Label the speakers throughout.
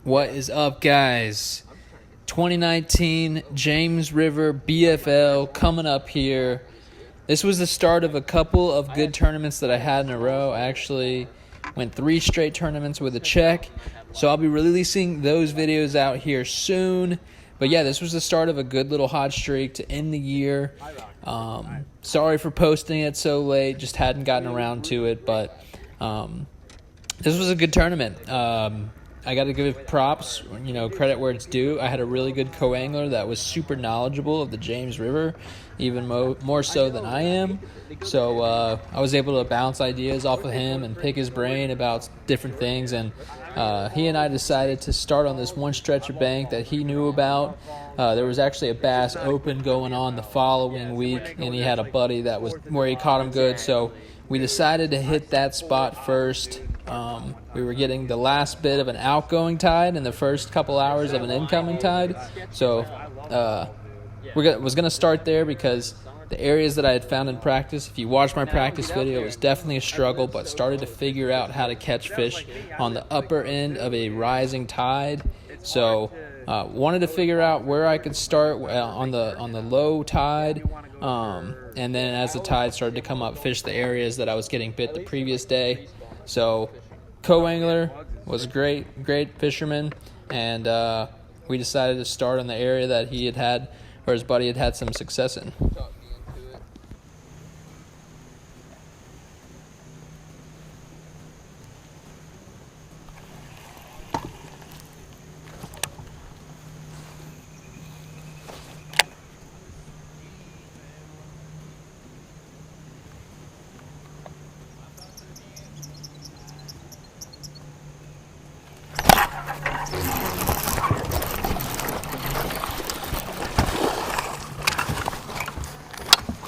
Speaker 1: What is up, guys? 2019 James River BFL coming up here. This was the start of a couple of good tournaments that I had in a row. I actually went 3 straight tournaments with a check, so I'll be releasing those videos out here soon. But yeah, this was the start of a good little hot streak to end the year. Sorry for posting it so late, just hadn't gotten around to it, but this was a good tournament. I got to give props, credit where it's due. I had a really good co-angler that was super knowledgeable of the James River, even more so than I am. So I was able to bounce ideas off of him and pick his brain about different things. And he and I decided to start on this one stretch of bank that he knew about. There was actually a Bass Open going on the following week, and he had a buddy that was where he caught him good. So we decided to hit that spot first. We were getting the last bit of an outgoing tide and the first couple hours of an incoming tide. So was going to start there because the areas that I had found in practice, if you watch my practice video, it was definitely a struggle, but started to figure out how to catch fish on the upper end of a rising tide. So wanted to figure out where I could start on the low tide, and then as the tide started to come up, fish the areas that I was getting bit the previous day. So co-angler was a great fisherman, and we decided to start on the area that he had or his buddy had some success in.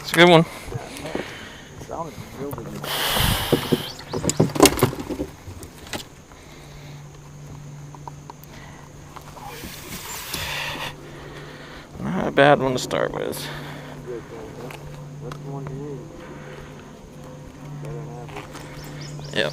Speaker 2: It's a good one. Not a bad one to start with. Yep.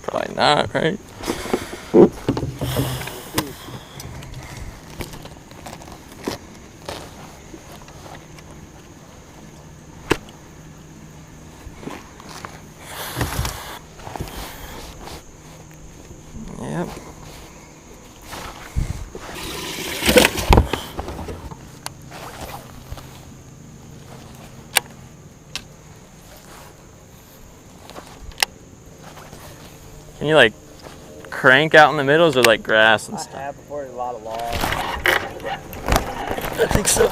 Speaker 2: Probably not, right? Yep. Can you like crank out in the middles or like grass and stuff?
Speaker 3: I have before, a lot of logs.
Speaker 2: I think so.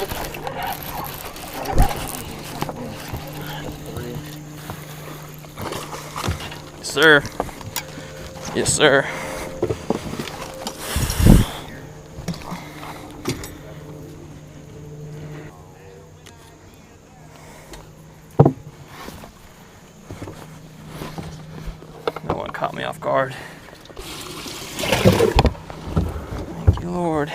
Speaker 2: Yes, sir. Yes, sir. No one caught me off guard. Thank you, Lord.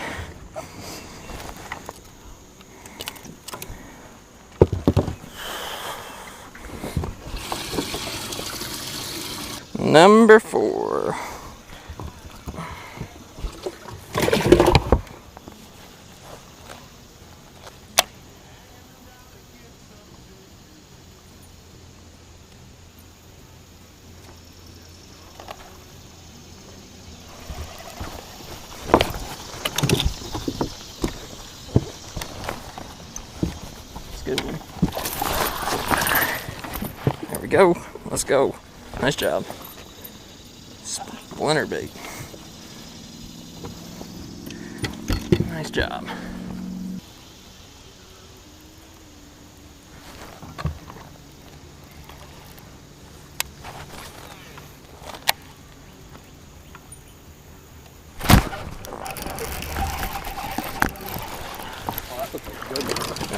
Speaker 2: Number 4. That's a good one. There we go. Let's go. Nice job. Splinter bait. Nice job.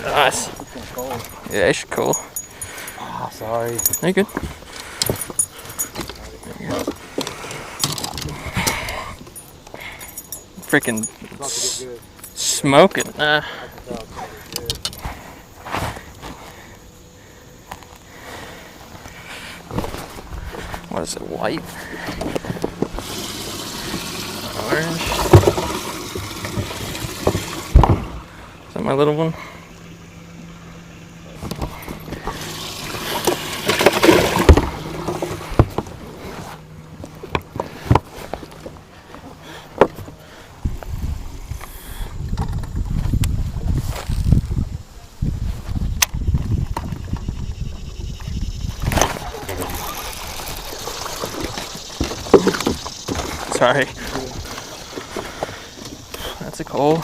Speaker 2: Nice. Yeah, it's cool.
Speaker 3: Ah, sorry.
Speaker 2: Are you good? freaking
Speaker 3: About to get good.
Speaker 2: smoking.
Speaker 3: I can tell it's gonna get good.
Speaker 2: What is it, white? Orange? Is that my little one? Sorry. That's a coal.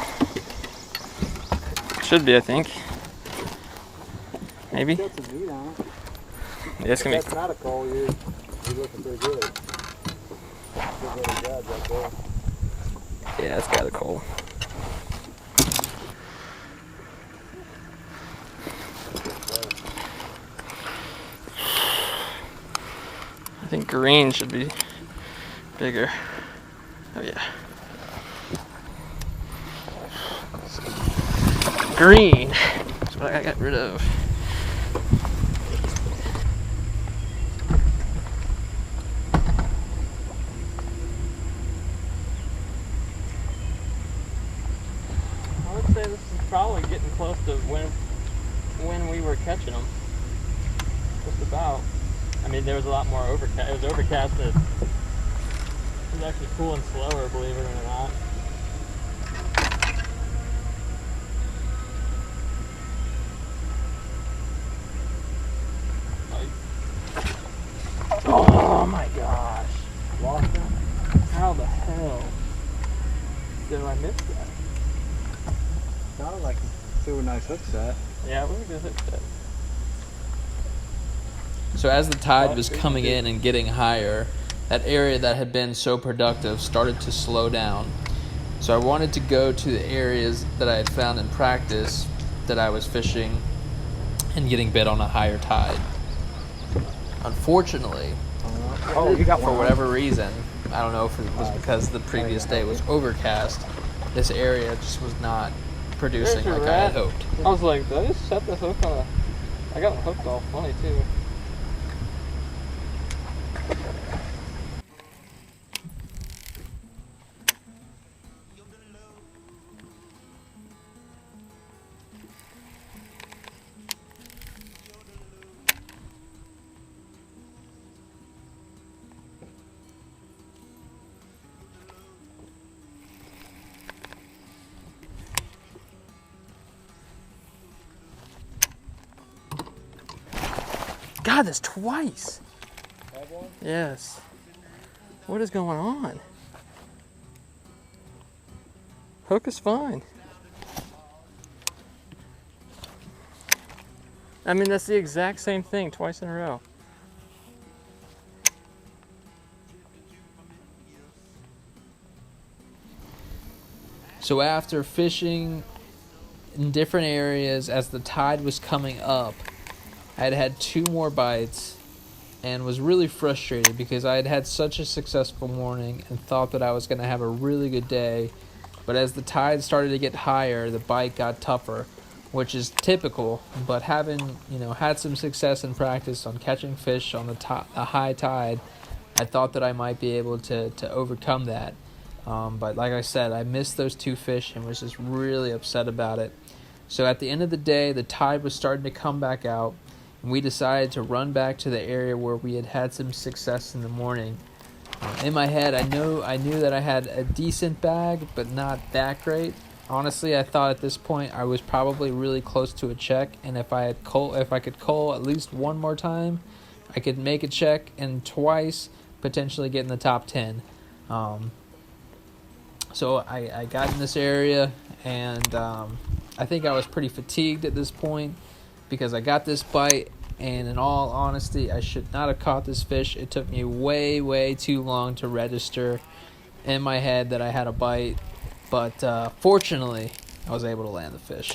Speaker 2: Should be, I think. Maybe.
Speaker 3: Got some meat on it.
Speaker 2: Yeah, it's gonna
Speaker 3: That's not a coal. You're looking pretty good. Good little jab right there.
Speaker 2: be. Yeah, it's got a coal. I think green should be bigger. Oh yeah. Green. That's what I got rid of. I would say this is probably getting close to when we were catching them. Just about. I mean, there was a lot more overcast. It was overcast. It was actually cooling slower, believe it or not. Oh my gosh.
Speaker 3: Lost it.
Speaker 2: How the hell did I miss that?
Speaker 3: Sounded like a super nice hook set.
Speaker 2: Yeah, it was a good hit set.
Speaker 1: So as the tide was coming in and getting higher, that area that had been so productive started to slow down. So I wanted to go to the areas that I had found in practice that I was fishing and getting bit on a higher tide. Unfortunately,
Speaker 3: Oh, you got
Speaker 1: for
Speaker 3: one.
Speaker 1: whatever reason, I don't know if it was because the previous day was overcast, this area just was not producing
Speaker 2: There's your
Speaker 1: like I had
Speaker 2: rat.
Speaker 1: hoped.
Speaker 2: I was like, did I just set the hook on a... I got it hooked all funny too. God, that's twice. Yes. What is going on? Hook is fine. I mean, that's the exact same thing twice in a row.
Speaker 1: So after fishing in different areas as the tide was coming up, I had had 2 more bites and was really frustrated because I had had such a successful morning and thought that I was going to have a really good day. But as the tide started to get higher, the bite got tougher, which is typical. But having had some success in practice on catching fish on a high tide, I thought that I might be able to overcome that. But like I said, I missed those 2 fish and was just really upset about it. So at the end of the day, the tide was starting to come back out, and we decided to run back to the area where we had had some success in the morning. In my head, I knew that I had a decent bag, but not that great. Honestly, I thought at this point I was probably really close to a check, and if I could cull at least one more time, I could make a check and twice potentially get in the top 10. So I got in this area, and I think I was pretty fatigued at this point because I got this bite, and in all honesty, I should not have caught this fish. It took me way, way too long to register in my head that I had a bite, but fortunately, I was able to land the fish.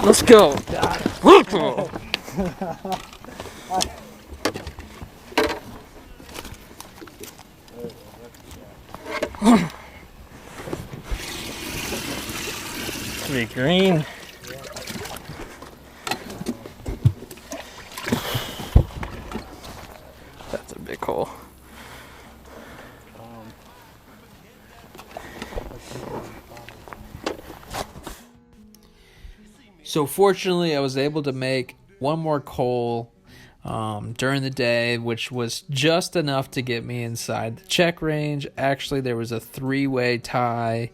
Speaker 2: Let's go. Be green. That's a big hole.
Speaker 1: So fortunately, I was able to make one more coal during the day, which was just enough to get me inside the check range. Actually, there was a 3-way tie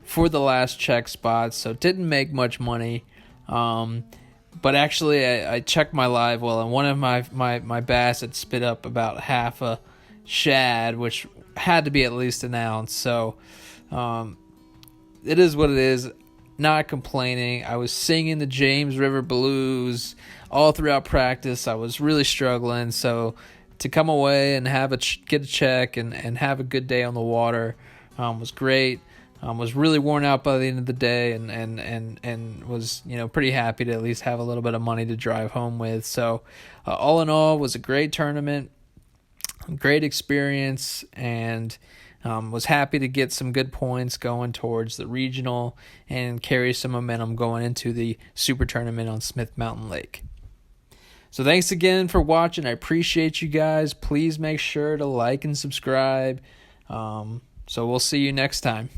Speaker 1: for the last check spot, so didn't make much money. But actually, I checked my live well, and one of my bass had spit up about half a shad, which had to be at least an ounce. So it is what it is. Not complaining. I was singing the James River blues all throughout practice. I was really struggling. So to come away and have get a check and have a good day on the water was great. Was really worn out by the end of the day and was pretty happy to at least have a little bit of money to drive home with. So all in all, was a great tournament, great experience, and was happy to get some good points going towards the regional and carry some momentum going into the super tournament on Smith Mountain Lake. So thanks again for watching. I appreciate you guys. Please make sure to like and subscribe. So we'll see you next time.